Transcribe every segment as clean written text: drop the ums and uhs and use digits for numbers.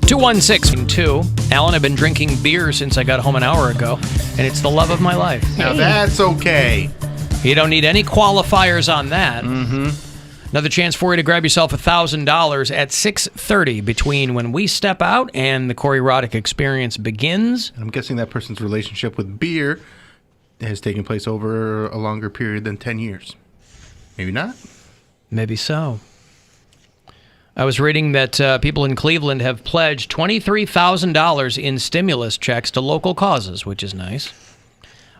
216-2. Alan, I've been drinking beer since I got home an hour ago, and it's the love of my life. Now that's okay. You don't need any qualifiers on that. Mm-hmm. Another chance for you to grab yourself $1,000 at 6:30 between when we step out and the Corey Roddick experience begins. I'm guessing that person's relationship with beer has taken place over a longer period than 10 years. Maybe not? Maybe so. I was reading that people in Cleveland have pledged $23,000 in stimulus checks to local causes, which is nice.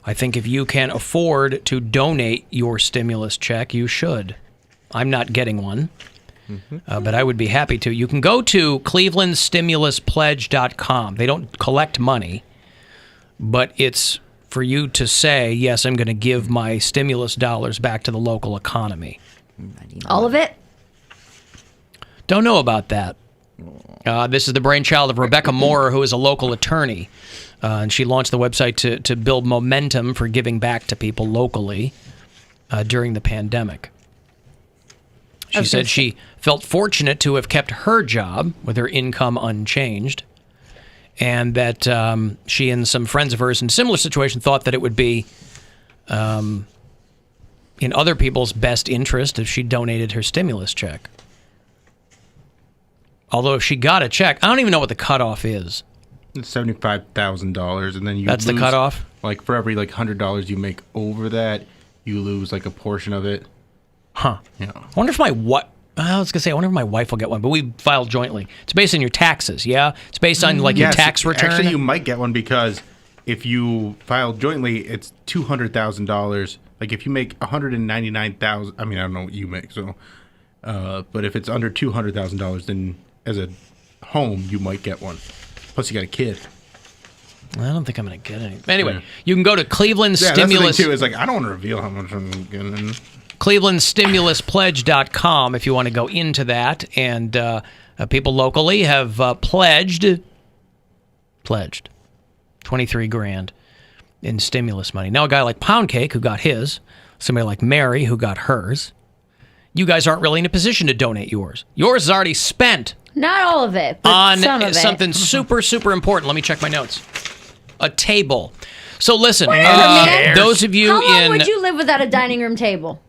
I think if you can afford to donate your stimulus check, you should. I'm not getting one, but I would be happy to. You can go to clevelandstimiluspledge.com. They don't collect money, but it's for you to say, yes, I'm going to give my stimulus dollars back to the local economy. All of it? Don't know about that. This is the brainchild of Rebecca Moore, who is a local attorney. And she launched the website to build momentum for giving back to people locally during the pandemic. She said she felt fortunate to have kept her job with her income unchanged, and that she and some friends of hers in a similar situation thought that it would be in other people's best interest if she donated her stimulus check. Although if she got a check, I don't even know what the cutoff is. It's $75,000, and then you That's lose, the cutoff? Like, for every, $100 you make over that, you lose, a portion of it. Huh. Yeah. I wonder if I was going to say, I wonder if my wife will get one, but we filed jointly. It's based on your taxes, yeah? It's based on, your tax return? Actually, you might get one because if you file jointly, it's $200,000. Like, if you make $199,000, I mean, I don't know what you make, so... but if it's under $200,000, then as a home, you might get one. Plus, you got a kid. I don't think I'm going to get any. Anyway, you can go to Cleveland That's Stimulus. the thing, too, is I don't want to reveal how much I'm getting. ClevelandStimulusPledge.com if you want to go into that. And people locally have pledged $23,000 in stimulus money. Now, a guy like Poundcake, who got his, somebody like Mary, who got hers, you guys aren't really in a position to donate yours. Yours is already spent. Not all of it, but on some of it. Something super, super important. Let me check my notes. A table. So listen, those of you How long would you live without a dining room table?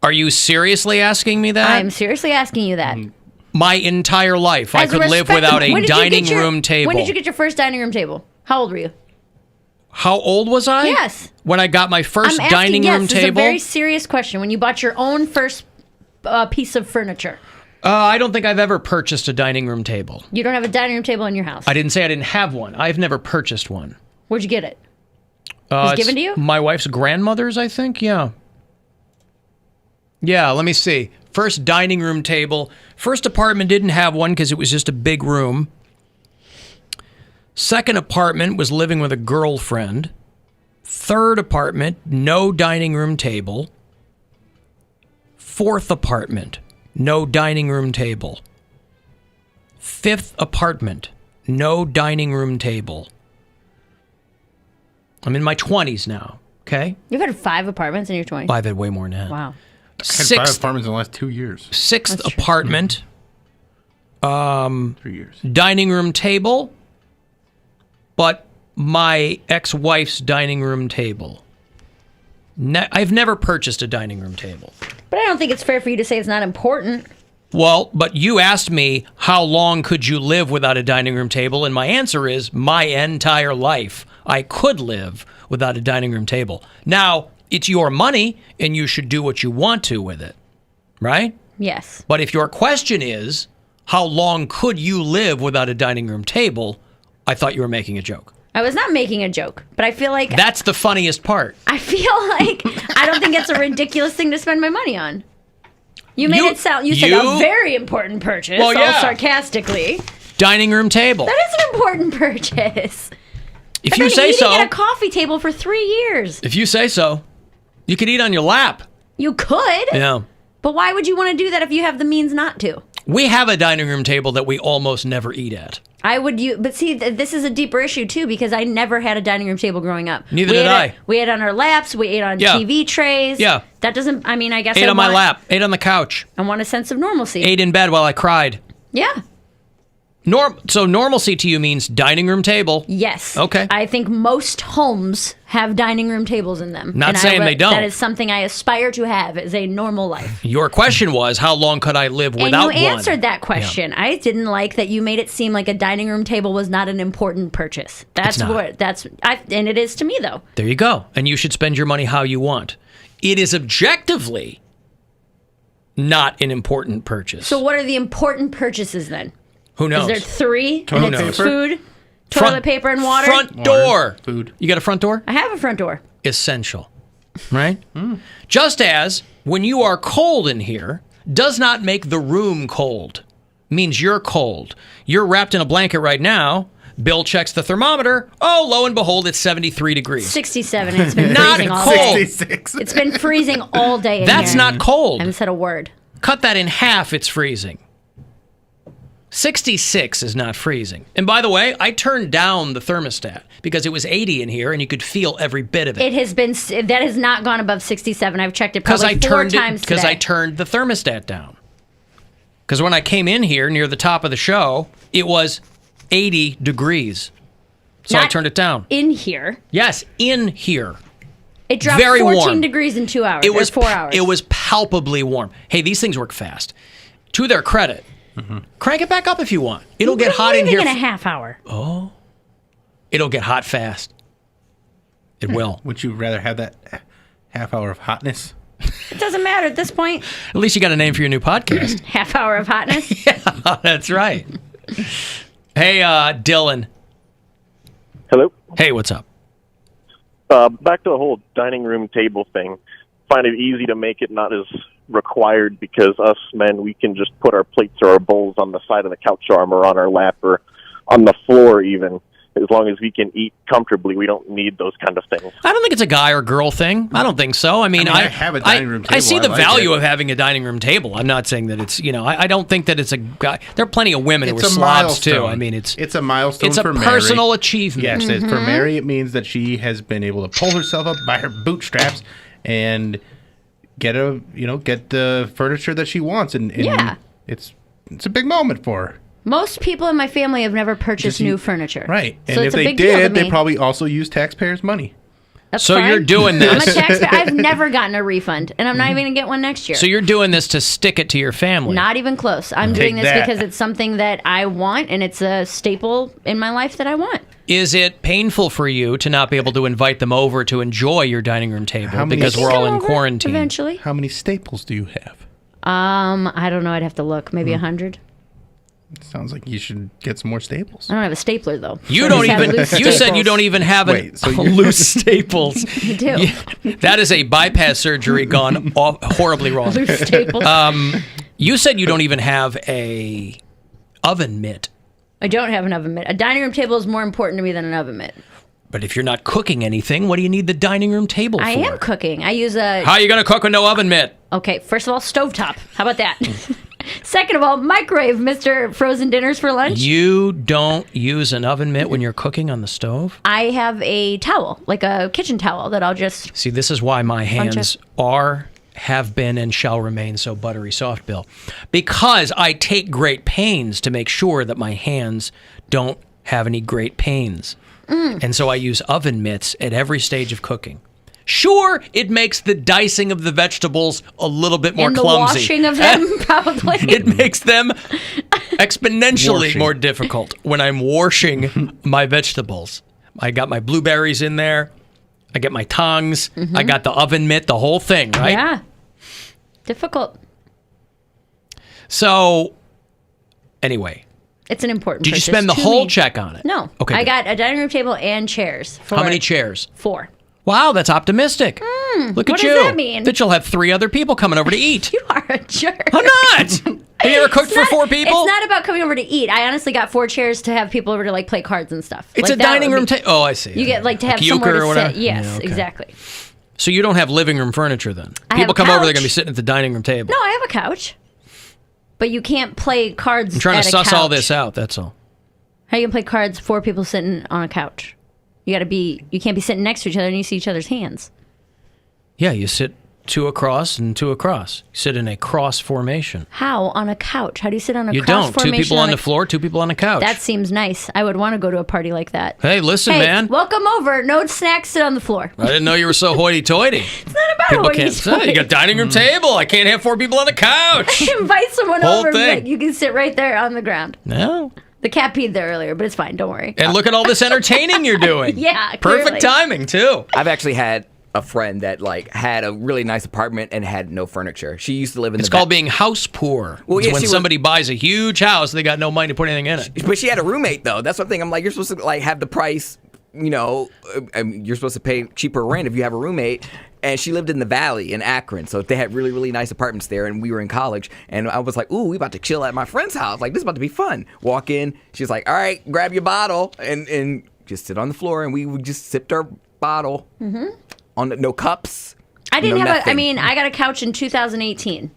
Are you seriously asking me that? I'm seriously asking you that. My entire life, I could live without a dining room table. When did you get your first dining room table? How old were you? How old was I? Yes. When I got my first dining room table? This is a very serious question. When you bought your own first piece of furniture. I don't think I've ever purchased a dining room table. You don't have a dining room table in your house? I didn't say I didn't have one. I've never purchased one. Where'd you get it? Was it given to you? My wife's grandmother's, I think, yeah. Yeah, let me see. First dining room table. First apartment didn't have one because it was just a big room. Second apartment was living with a girlfriend. Third apartment, no dining room table. Fourth apartment, no dining room table. Fifth apartment, no dining room table. I'm in my 20s now, okay? You've had 5 apartments in your 20s? I've had way more than that. Wow. I had 5 apartments in the last 2 years. Sixth apartment, 3 years. dining room table, but my ex-wife's dining room table. I've never purchased a dining room table. But I don't think it's fair for you to say it's not important. Well, but you asked me how long could you live without a dining room table, and my answer is my entire life. I could live without a dining room table. Now, it's your money, and you should do what you want to with it, right? Yes. But if your question is, how long could you live without a dining room table, I thought you were making a joke. I was not making a joke, but I feel like... That's the funniest part. I feel like I don't think it's a ridiculous thing to spend my money on. You made it sound... You said a very important purchase, all sarcastically. Dining room table. That is an important purchase. If you say so... I've been eating at a coffee table for 3 years. If you say so. You could eat on your lap. You could. Yeah. But why would you want to do that if you have the means not to? We have a dining room table that we almost never eat at. But see, this is a deeper issue too, because I never had a dining room table growing up. Neither did I. We ate on our laps. We ate on TV trays. Yeah. That doesn't, I mean, I guess ate on my lap. Ate on the couch. I want a sense of normalcy. Ate in bed while I cried. Yeah. So normalcy to you means dining room table. Yes. Okay. I think most homes have dining room tables in them. Not saying they don't. That is something I aspire to have as a normal life. Your question was, how long could I live without one? And you answered that question. Yeah. I didn't like that you made it seem like a dining room table was not an important purchase. And it is to me, though. There you go. And you should spend your money how you want. It is objectively not an important purchase. So what are the important purchases then? Who knows? Is there 3? Toilet and it's paper. Food, toilet paper, and water? Front door. Food. You got a front door? I have a front door. Essential. Right? Just as when you are cold in here, does not make the room cold. Means you're cold. You're wrapped in a blanket right now. Bill checks the thermometer. Oh, lo and behold, it's 73 degrees. 67. It's been Not freezing all cold. day. 66. It's been freezing all day in That's here. not cold. I haven't said a word. Cut that in half, it's freezing. 66 is not freezing. And by the way, I turned down the thermostat because it was 80 in here and you could feel every bit of it. That has not gone above 67. I've checked it probably 4 times today. Because I turned the thermostat down. Because when I came in here near the top of the show, it was 80 degrees. So I turned it down. In here. Yes, in here. It dropped Very 14 warm. degrees in 2 hours. It was 4 hours. It was palpably warm. Hey, these things work fast. To their credit, crank it back up if you want. It'll get hot in here. In a half hour. Oh. It'll get hot fast. It will. Would you rather have that half hour of hotness? It doesn't matter at this point. At least you got a name for your new podcast. Half hour of hotness. Yeah, that's right. Hey, Dylan. Hello. Hey, what's up? Back to the whole dining room table thing. Find it easy to make it not as required because us men, we can just put our plates or our bowls on the side of the couch arm or on our lap or on the floor even. As long as we can eat comfortably, we don't need those kind of things. I don't think it's a guy or girl thing. I don't think so. I mean, I have a dining room table. I see the like value it. of having a dining room table. I'm not saying that it's, I don't think that it's a guy. There are plenty of women who are It's a slobs too. milestone. I mean, it's a milestone it's a for personal Mary. achievement. Yes, for Mary, it means that she has been able to pull herself up by her bootstraps and get the furniture that she wants, and Yeah. it's a big moment for her. Most people in my family have never purchased new furniture. Right. So And it's if a they big deal to did, they me. probably also use taxpayers' money. That's So fine. you're doing this. I'm a taxpayer. I've never gotten a refund, and I'm not even going to get one next year. So you're doing this to stick it to your family. Not even close. I'm Take doing this that. because it's something that I want, and it's a staple in my life that I want. Is it painful for you to not be able to invite them over to enjoy your dining room table How many- because They we're Come all in over quarantine? Eventually. How many staples do you have? I don't know. I'd have to look. Maybe 100. Sounds like you should get some more staples. I don't have a stapler though. You So don't I just have even. loose You said you staples. don't even have Wait, so you- loose staples. I do. Yeah, that is a bypass surgery gone horribly wrong. Loose staples. You said you don't even have a oven mitt. I don't have an oven mitt. A dining room table is more important to me than an oven mitt. But if you're not cooking anything, what do you need the dining room table for? I am cooking. I use a. How are you going to cook with no oven mitt? Okay, first of all, stovetop. How about that? Second of all, microwave, Mr. Frozen Dinners for lunch. You don't use an oven mitt when you're cooking on the stove? I have a towel, like a kitchen towel, that I'll just. See, this is why my hands have been, and shall remain so buttery soft, Bill. Because I take great pains to make sure that my hands don't have any great pains. And so I use oven mitts at every stage of cooking. Sure, it makes the dicing of the vegetables a little bit more And the clumsy. washing of them, probably. It makes them exponentially Washing. more difficult when I'm washing my vegetables. I got my blueberries in there. I get my tongs. I got the oven mitt, the whole thing, right? Yeah. Difficult. So, anyway, It's an important did you purchase spend the to whole me. check on it? No. Okay. I good. got a dining room table and chairs. How many chairs? 4. Wow, that's optimistic. Look at what you. does that mean? That you'll have 3 other people coming over to eat. You are a jerk. I'm not. Have you ever cooked for 4 people? It's not about coming over to eat. I honestly got 4 chairs to have people over to play cards and stuff. It's Like, a that dining would room be- table. Oh, I see. You get to have euchre somewhere or to whatever? sit. Yes, Yeah, okay. exactly. So you don't have living room furniture then? I have People a come over, they're couch. going to be sitting at the dining room table. No, I have a couch. But you can't play cards I'm trying at to a suss all couch. this out, that's all. How you gonna play cards 4 people sitting on a couch? You can't be sitting next to each other and you see each other's hands. Yeah, you sit two across and two across. You sit in a cross formation. How? On a couch? How do you sit on a You cross don't. formation? Two people on the floor, two people on the couch. That seems nice. I would want to go to a party like that. Hey, listen, Hey, man. welcome over. No snacks. Sit on the floor. I didn't know you were so hoity-toity. It's not about People what can't say. You got dining room table. I can't have 4 people on the couch. Invite someone Whole over. And be thing. like, you can sit right there on the ground. No. The cat peed there earlier, but it's fine. Don't worry. And look at all this entertaining you're doing. Yeah, Perfect clearly. timing, too. I've actually had a friend that like had a really nice apartment and had no furniture. She used to live in It's the called being house poor. Well, It's yeah, when she was- somebody buys a huge house, they got no money to put anything in it. But she had a roommate though. That's one thing. I'm like, you're supposed to like have the price. You know, you're supposed to pay cheaper rent if you have a roommate. And she lived in the valley in Akron, so they had really, really nice apartments there. And we were in college, and I was like, "Ooh, we about to chill at my friend's house. Like this is about to be fun." Walk in, she's like, "All right, grab your bottle and just sit on the floor." And we would just sipped our bottle on no cups. I didn't no have nothing. I got a couch in 2018.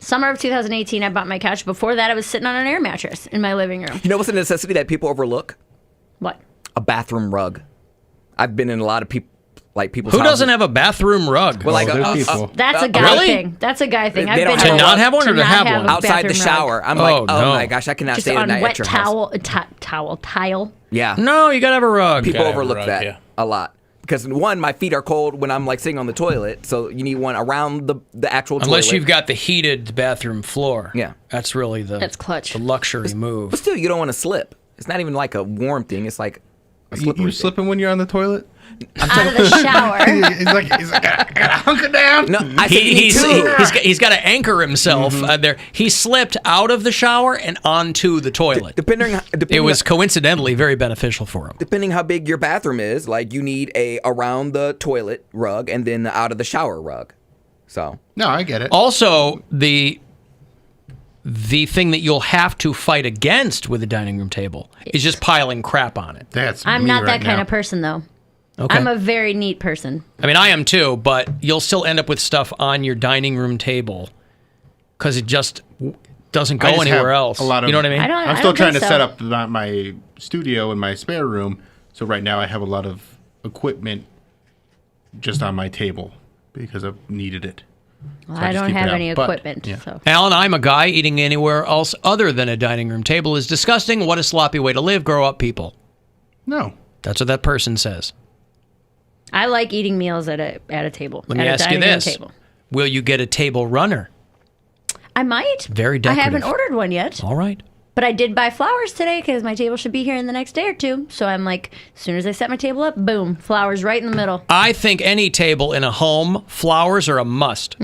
Summer of 2018, I bought my couch. Before that, I was sitting on an air mattress in my living room. You know what's a necessity that people overlook? What? A bathroom rug. I've been in a lot of people's Who houses. doesn't have a bathroom rug? Well, like there's people. That's a guy Really? thing. That's a guy thing. They I've don't been have to one. To not have one or to not have one? a outside the bathroom shower. rug. I'm like, Oh, oh no. my gosh, I cannot Just stay on the night wet at your house. tile. Yeah. No, you gotta have a rug. People Gotta have a overlook rug, that yeah. a lot. Because one, my feet are cold when I'm like sitting on the toilet, so you need one around the actual toilet. Unless you've got the heated bathroom floor. Yeah. That's really That's clutch. the luxury move. But still, you don't want to slip. It's not even like a warm thing. It's like a slippery You thing. slipping when you're on the toilet? Out of the shower. He's like, I gotta hunker down. No, I said you need two. He's got to anchor himself there. He slipped out of the shower and onto the toilet. Depending It was coincidentally very beneficial for him. depending how big your bathroom is, like you need a around the toilet rug and then the out of the shower rug. So No, I get it. Also, the thing that you'll have to fight against with the dining room table is just piling crap on it. That's I'm me not right that kind now. of person, though. Okay. I'm a very neat person. I mean, I am too, but you'll still end up with stuff on your dining room table because it just doesn't go I just anywhere have else. a lot of- You know what I mean? I'm I still don't trying to think set so. up my studio in my spare room. So right now I have a lot of equipment just on my table because I've needed it. So I just don't keep it have out. any But, equipment. yeah. So Alan, I'm a guy. Eating anywhere else other than a dining room table is disgusting. What a sloppy way to live. Grow up, people. No. That's what that person says. I like eating meals at a table. Let me at a ask you dining room this. Table. Will you get a table runner? I might. Very I haven't decorative. ordered one yet. All right. But I did buy flowers today because my table should be here in the next day or two. So I'm like, as soon as I set my table up, boom, flowers right in the middle. I think any table in a home, flowers are a must.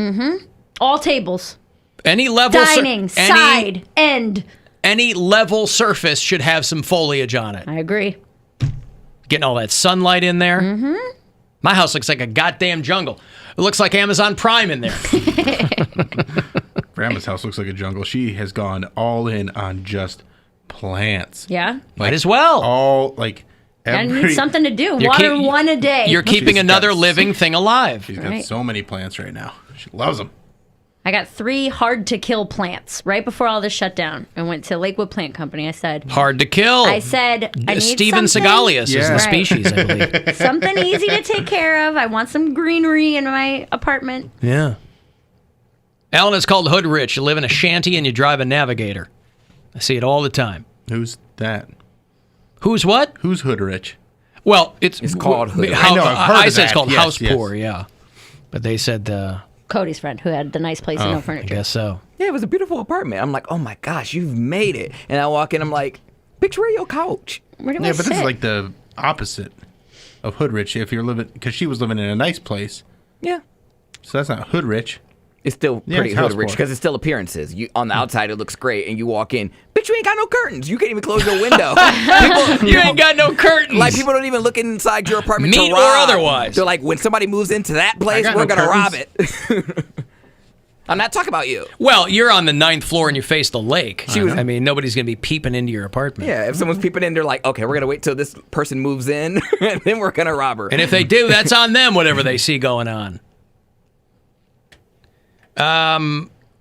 All tables. Any level Dining, side, end. any level surface should have some foliage on it. I agree. Getting all that sunlight in there. Mm-hmm. My house looks like a goddamn jungle. It looks like Amazon Prime in there. Grandma's house looks like a jungle. She has gone all in on just plants. Yeah. Might as well. All like I every. need something to do. You're Water keep- one a day. You're keeping She's another got- living thing alive. She's got Right. so many plants right now. She loves them. I got 3 hard-to-kill plants right before all this shut down. I went to Lakewood Plant Company. I said, Hard to kill. I need Steven something- Segalius is Yeah. the Right. species, I believe. something easy to take care of. I want some greenery in my apartment. Yeah. Alan, it's called hood rich. You live in a shanty and you drive a Navigator. I see it all the time. Who's that? Who's what? Who's hood rich? Well, it's called hood rich. How, I know, I've heard I of said it's that. called Yes, house yes. poor, yeah. But they said, Cody's friend who had the nice place and no I furniture. guess so. yeah, it was a beautiful apartment. I'm like, oh my gosh, you've made it. And I walk in, I'm like, picture your couch. Where do Yeah, I but sit? this is like the opposite of hood rich. If you're living, because she was living in a nice place, Yeah. so that's not hood rich. It's still Yeah, pretty it's hood house rich poor. because it's still appearances. You on the outside it looks great, and you walk in, bitch, you ain't got no curtains. You can't even close your window. You ain't got no curtains. Like people don't even look inside your apartment Meat to or rob. otherwise. They're like, when somebody moves into that place, got we're no gonna rob curtains. it. I'm not talking about you. Well, you're on the 9th floor and you face the lake. was- I mean, nobody's going to be peeping into your apartment. Yeah, if someone's peeping in, they're like, okay, we're gonna wait till this person moves in, and then we're gonna rob her. And if they do, that's on them, whatever they see going on.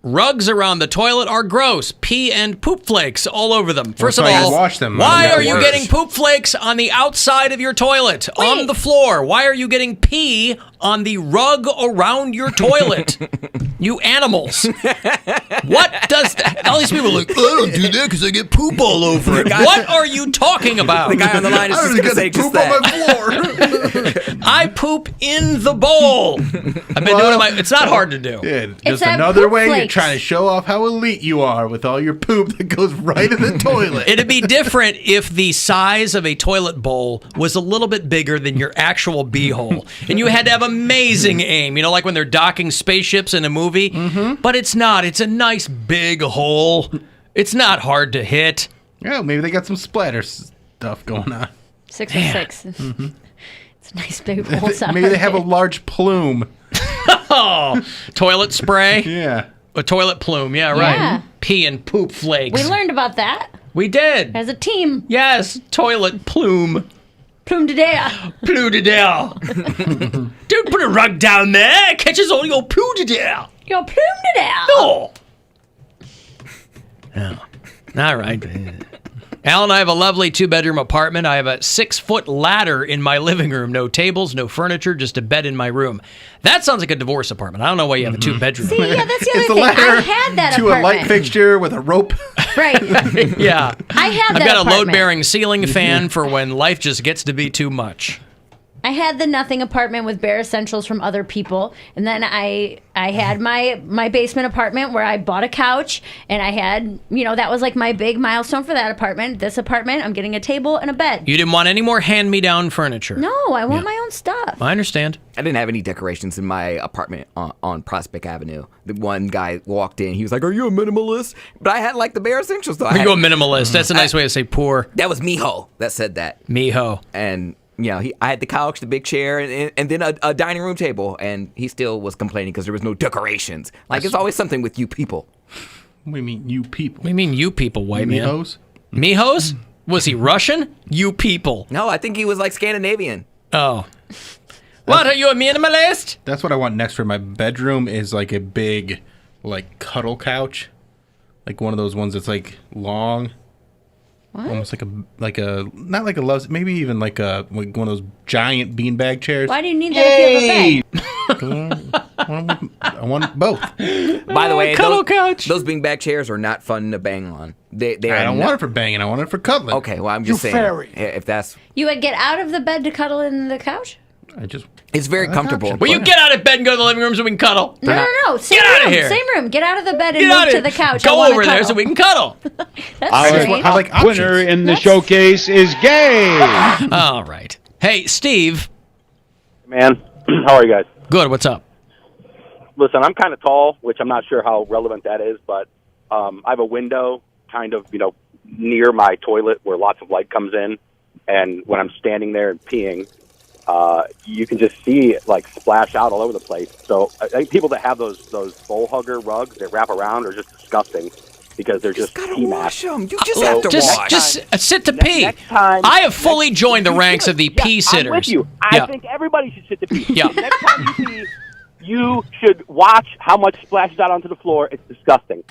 Rugs around the toilet are gross. Pee and poop flakes all over them. First of That's why you all, wash them. why are you Worse. getting poop flakes on the outside of your toilet, on the floor? Why are you getting pee on the rug around your toilet? You animals. What does that? All these people are like, I don't do that because I get poop all over it. What are you talking about? The guy on the line is just going to say just that. I poop in the bowl. I've been doing it. It's not hard to do. Yeah, It's just that another poop way you're flakes. trying to show off how elite you are with all your poop that goes right in the toilet. It'd be different if the size of a toilet bowl was a little bit bigger than your actual beehole. And you had to have amazing aim, like when they're docking spaceships in a movie. Mm-hmm. But it's not. It's a nice big hole. It's not hard to hit. Yeah, maybe they got some splatter stuff going on. 606. Mm-hmm. It's a nice big hole. Maybe they have a large plume. Oh, toilet spray? Yeah. A toilet plume, yeah, right. Yeah. Pee and poop flakes. We learned about that We did. as a team. Yes, toilet plume. Plume today. Plume de dale. Don't put a rug down there. It catches all your plume de dale. Your plume today. Oh. Yeah. All right. Alan, I have a lovely 2-bedroom apartment. I have a 6-foot ladder in my living room. No tables, no furniture, just a bed in my room. That sounds like a divorce apartment. I don't know why you have a 2-bedroom. See, yeah, that's the It's other the thing. ladder I had that to apartment. a light fixture with a rope. Right. Yeah. I had I've that got a apartment. load-bearing ceiling fan for when life just gets to be too much. I had the nothing apartment with bare essentials from other people, and then I had my basement apartment where I bought a couch, and I had that was like my big milestone for that apartment. This apartment, I'm getting a table and a bed. You didn't want any more hand-me-down furniture. No, I want my own stuff. I understand. I didn't have any decorations in my apartment on Prospect Avenue. The one guy walked in. He was like, "Are you a minimalist?" But I had like the bare essentials. Though. Are you a minimalist? That's a nice way to say poor. That was Miho that said that. Miho. And I had the couch, the big chair, and then a dining room table, and he still was complaining because there was no decorations. Like, it's always something with you people. What do you mean, you people? What do you mean, you people, white man? Mihos? Mihos? Was he Russian? You people. No, I think he was like Scandinavian. Oh. What, are you a minimalist? That's what I want next for my bedroom is like a big, like, cuddle couch. Like one of those ones that's like long. What? Almost like a not like a love, maybe even like one of those giant beanbag chairs. Why do you need that if you have a bed? I want both. By the way, cuddle couch. those beanbag chairs are not fun to bang on. They I are don't not- want it for banging. I want it for cuddling. Okay, well, I'm just saying. If that's. You would get out of the bed to cuddle in the couch? It's very comfortable. option. Will you get out of bed and go to the living room so we can cuddle? No. Same Get room. outta here. Same room. Get out of the bed and Get out move of to the here. couch. I Go wanna over there so cuddle. we can cuddle. That's I strange. like Winner options. in the showcase is gay. All right. Hey, Steve. Man, how are you guys? Good. What's up? Listen, I'm kind of tall, which I'm not sure how relevant that is, but I have a window kind of, near my toilet where lots of light comes in. And when I'm standing there and peeing, you can just see it like splash out all over the place. So I think people that have those bowl hugger rugs that wrap around are just disgusting because they're just gotta pee wash mats. them. You just have to wash. Just sit to pee. Next time, I have fully joined the ranks of the pee sitters. I'm with you. Yeah. I think everybody should sit to pee. Yeah. Next time you pee, you should watch how much splashes out onto the floor. It's disgusting.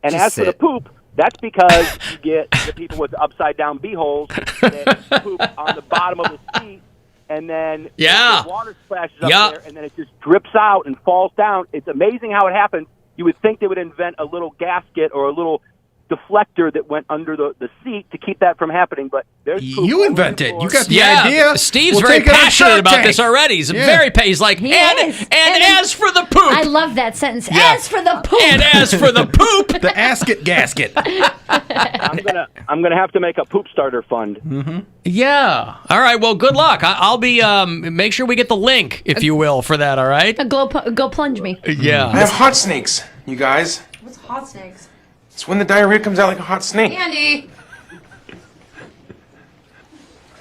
And Just as for the sit. poop, that's because you get the people with the upside down beeholes that poop on the bottom of the seat, and then Yeah. the water splashes up Yeah. there, and then it just drips out and falls down. It's amazing how it happens. You would think they would invent a little gasket or a little deflector that went under the seat to keep that from happening, but there's poop all You over the invented. floor. You got the Yeah, idea. Steve's We'll very take it on passionate Shark about Tank. this already. He's he's like, He and is. and And as for the poop, I love that sentence. Yeah. As for the poop. and as for the poop, The asket gasket. I'm gonna have to make a poop starter fund. yeah. All right. Well, good luck. I'll be make sure we get the link, if you will, for that. All right. Go plunge me. I Yeah. have hot snakes, you guys. What's hot snakes? It's when the diarrhea comes out like a hot snake. Andy!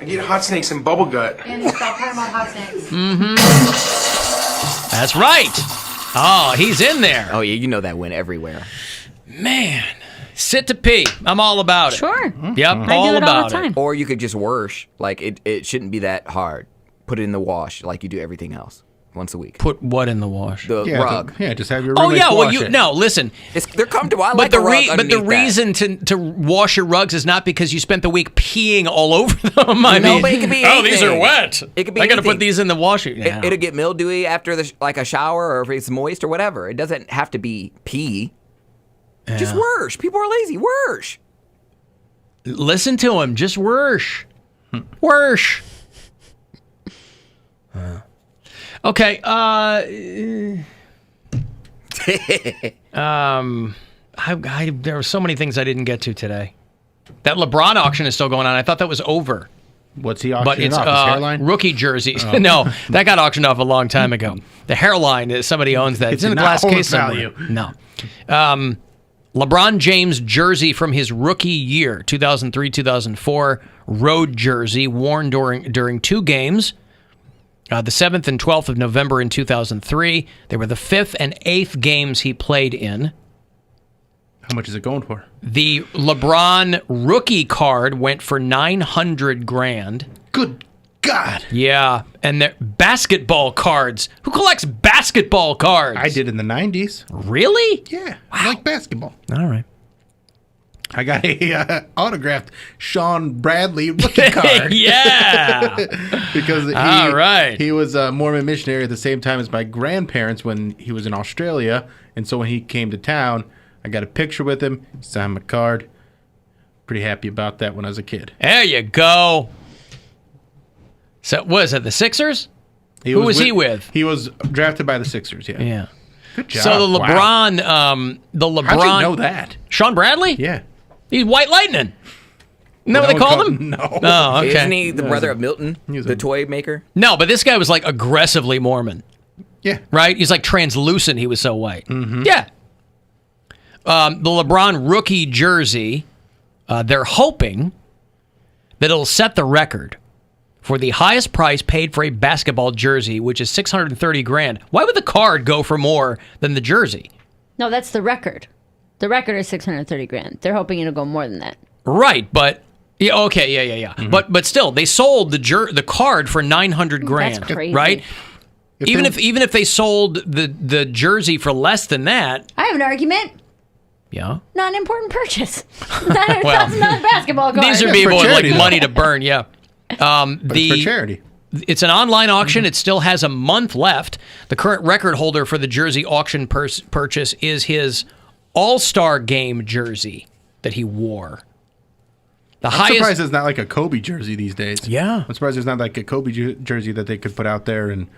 I get hot snakes and bubble gut. Andy, stop talking about hot snakes. That's right. Oh, he's in there. Oh, yeah, you know that went everywhere. Man, sit to pee. I'm all about it. Sure. Yep. I all do it about all the time. Or you could just wash. Like, it shouldn't be that hard. Put it in the wash like you do everything else. once a week. Put what in the wash? The rug. Just have your Oh roommates yeah, well wash it. listen. They're comfortable. I But like a rug but the underneath that. reason to wash your rugs is not because you spent the week peeing all over them. I No, mean, but it could be oh, these are anything. wet. It could be I got to put anything. these in the washer. Yeah. It'll get mildewy after like a shower, or if it's moist or whatever. It doesn't have to be pee. Just worse. People are lazy. Worse. Listen to him. Just worse. Worse. Okay. There were so many things I didn't get to today. That LeBron auction is still going on. I thought that was over. What's he But auctioning it's off? His hairline? rookie jerseys. No, that got auctioned off a long time ago. The hairline, somebody owns that. It's in a not glass hold case somewhere. value. No. LeBron James jersey from his rookie year, 2003-2004, road jersey worn during 2 games, the 7th and 12th of November in 2003. They were the 5th and 8th games he played in. How much is it going for? The LeBron rookie card went for $900,000. Good God. Yeah, and they're basketball cards. Who collects basketball cards? I did in the 90s. Really? Yeah. I like basketball. All right. I got a autographed Sean Bradley rookie card. Yeah. Because All right. he was a Mormon missionary at the same time as my grandparents when he was in Australia. And so when he came to town, I got a picture with him, signed my card. Pretty happy about that when I was a kid. There you go. So, was it the Sixers? Who was he with? He was drafted by the Sixers, yeah. Yeah. Good job. So the Wow. LeBron, How'd you know that? Sean Bradley? Yeah. He's White Lightning. Isn't that what they No, called him? No. Oh, okay. Isn't he the brother of Milton, the toy maker? No, but this guy was like aggressively Mormon, Yeah. right? He's like translucent. He was so white. Mm-hmm. Yeah. The LeBron rookie jersey, they're hoping that it'll set the record for the highest price paid for a basketball jersey, which is $630,000. Why would the card go for more than the jersey? No, that's the record. The record is $630,000. They're hoping it'll go more than that. Right, but yeah, okay, yeah. Mm-hmm. But still, they sold the card for $900,000. That's crazy. Right? Even if they sold the jersey for less than that, I have an argument. yeah. Not an important purchase. $900,000 basketball card. These are for people with charity, like though. money to burn. Yeah. But it's for charity. It's an online auction. It still has a month left. The current record holder for the jersey auction purchase is his All-Star Game jersey that he wore. I'm surprised it's not like a Kobe jersey these days. Yeah. I'm surprised there's not like a Kobe jersey that they could put out there and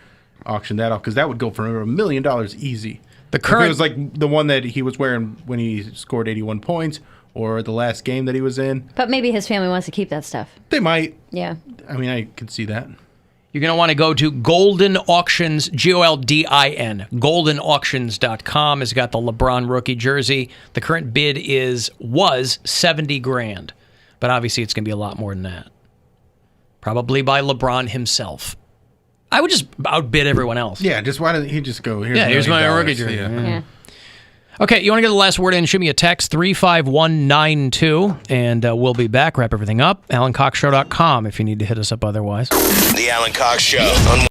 auction that off, because that would go for $1 million easy. The If current it was like the one that he was wearing when he scored 81 points, or the last game that he was in. But maybe his family wants to keep that stuff. They might. Yeah. I mean, I could see that. You're going to want to go to Golden Auctions, Goldin, goldenauctions.com has got the LeBron rookie jersey. The current bid was $70,000, but obviously it's going to be a lot more than that. Probably by LeBron himself. I would just outbid everyone else. Yeah, just why didn't he just go, here's Here's my $1 million. rookie jersey. Yeah. Okay, you want to get the last word in? Shoot me a text, 35192, and we'll be back. Wrap everything up. AlanCoxShow.com if you need to hit us up otherwise. The Alan Cox Show on